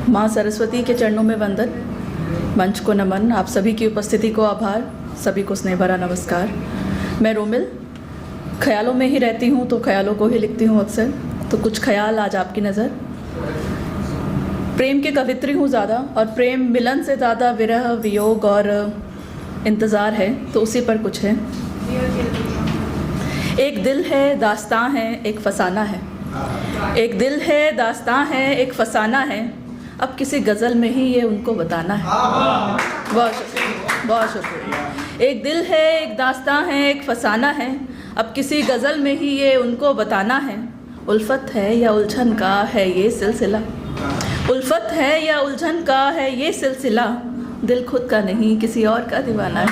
माँ सरस्वती के चरणों में वंदन, मंच को नमन, आप सभी की उपस्थिति को आभार, सभी को स्नेह भरा नमस्कार। मैं रोमिल ख्यालों में ही रहती हूँ तो ख्यालों को ही लिखती हूँ अक्सर। तो कुछ ख्याल आज आपकी नज़र। प्रेम के कवित्री हूँ ज़्यादा, और प्रेम मिलन से ज़्यादा विरह वियोग और इंतज़ार है, तो उसी पर कुछ है। एक दिल है, दास्तां है, एक फसाना है। एक दिल है, दास्तां है, एक फसाना है, अब किसी गज़ल में ही ये उनको बताना है। बहुत शुक्रिया, बहुत शुक्रिया। एक दिल है, एक दास्तां है, एक फसाना है, अब किसी गज़ल में ही ये उनको बताना है। उल्फत है या उलझन का है ये सिलसिला, उल्फत है या उलझन का है ये सिलसिला, दिल खुद का नहीं किसी और का दीवाना है।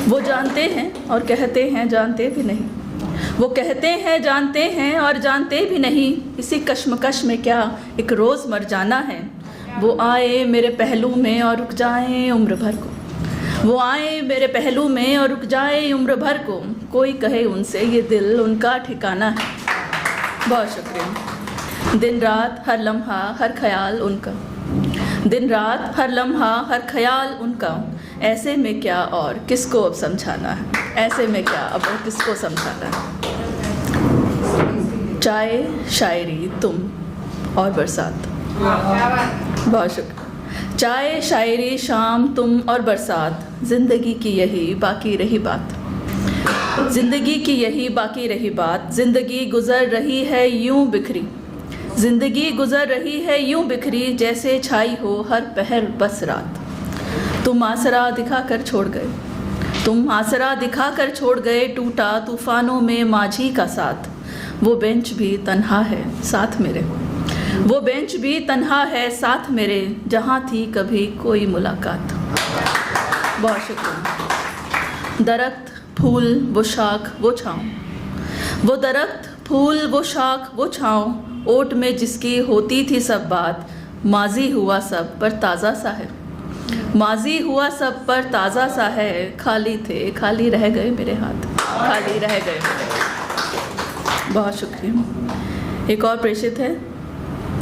वो जानते हैं और कहते हैं जानते भी नहीं, वो कहते हैं जानते हैं और जानते भी नहीं, इसी कश्मकश में क्या एक रोज़ मर जाना है। वो आए मेरे पहलू में और रुक जाए उम्र भर को, वो आए मेरे पहलू में और रुक जाए उम्र भर को, कोई कहे उनसे ये दिल उनका ठिकाना है। बहुत शुक्रिया। दिन रात हर लम्हा हर ख्याल उनका, दिन रात हर लम्हा हर ख्याल उनका, ऐसे में क्या और किसको अब समझाना है, ऐसे में क्या अब और किसको समझाना है। चाय शायरी तुम और बरसात। बहुत शुक्रिया। चाय शायरी शाम तुम और बरसात, ज़िंदगी की यही बाकी रही बात, ज़िंदगी की यही बाकी रही बात, ज़िंदगी गुज़र रही है यूं बिखरी, ज़िंदगी गुज़र रही है यूं बिखरी, जैसे छाई हो हर पहर बस रात। तुम आसरा दिखा कर छोड़ गए, तुम आसरा दिखा कर छोड़ गए, टूटा तूफ़ानों में माझी का साथ, वो बेंच भी तन्हा है साथ मेरे, वो बेंच भी तन्हा है साथ मेरे, जहाँ थी कभी कोई मुलाकात। बहुत शुक्रिया। दरख्त फूल वो शाख वो छाँव, वो दरख्त फूल वो शाख वो छाँव, ओट में जिसकी होती थी सब बात, माजी हुआ सब पर ताज़ा सा है, माजी हुआ सब पर ताज़ा सा है, खाली थे खाली रह गए मेरे हाथ, खाली रह गए मेरे हाथ। बहुत शुक्रिया। एक और प्रेषित है।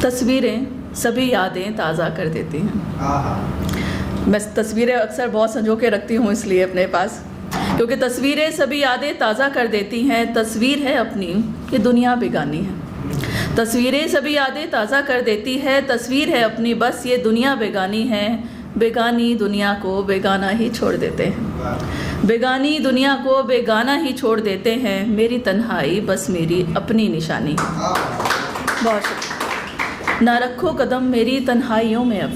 तस्वीरें सभी यादें ताज़ा कर देती हैं। मैं तस्वीरें अक्सर बहुत संजो के रखती हूँ इसलिए अपने पास, क्योंकि तस्वीरें सभी यादें ताज़ा कर देती हैं। तस्वीर है अपनी ये दुनिया बेगानी है, तस्वीरें सभी यादें ताज़ा कर देती है, तस्वीर है अपनी बस ये दुनिया बेगानी है, बेगानी दुनिया को बेगाना ही छोड़ देते हैं, बेगानी दुनिया को बेगाना ही छोड़ देते हैं, मेरी तन्हाई बस मेरी अपनी निशानी है। बहुत शुक्रिया। ना रखो कदम मेरी तन्हाइयों में अब,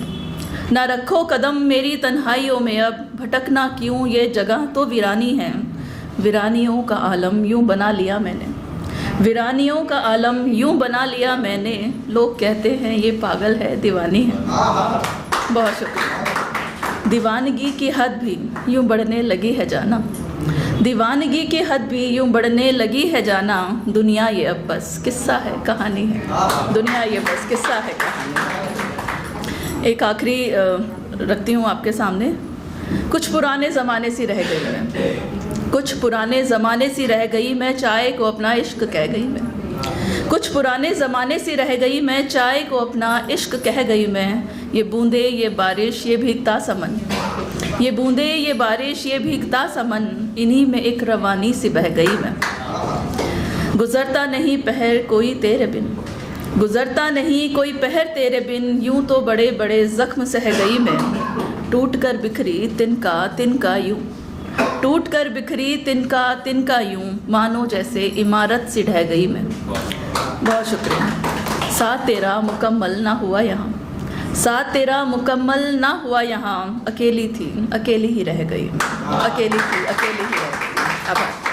ना रखो कदम मेरी तन्हाइयों में अब, भटकना क्यों ये जगह तो वीरानी है, वीरानियों का आलम यूं बना लिया मैंने, वीरानियों का आलम यूं बना लिया मैंने, लोग कहते हैं ये पागल है दीवानी है। बहुत शुक्रिया। दीवानगी की हद भी यूं बढ़ने लगी है जाना, दीवानगी की हद भी यूं बढ़ने लगी है जाना, दुनिया ये अब बस किस्सा है कहानी है, दुनिया ये बस किस्सा है कहानी है। एक आखिरी रखती हूँ आपके सामने। कुछ पुराने ज़माने सी रह गई मैं, कुछ पुराने ज़माने सी रह गई मैं, चाय को अपना इश्क कह गई मैं, कुछ पुराने ज़माने सी रह गई मैं, चाय को अपना इश्क कह गई मैं, ये बूंदे ये बारिश ये भीगता समन, ये बूंदे ये बारिश ये भीगता समन, इन्हीं में एक रवानी सी बह गई मैं। गुज़रता नहीं पहर कोई तेरे बिन, गुज़रता नहीं कोई पहर तेरे बिन, यूं तो बड़े बड़े ज़ख्म सह गई मैं, टूट कर बिखरी तिनका तिनका यूं, टूट कर बिखरी तिनका तिनका यूं, मानो जैसे इमारत सी ढह गई मैं। बहुत शुक्रिया। साथ तेरा मुकम्मल ना हुआ यहाँ, साथ तेरा मुकम्मल ना हुआ यहाँ, अकेली थी अकेली ही रह गई, अकेली थी अकेली ही रह गई। आभार।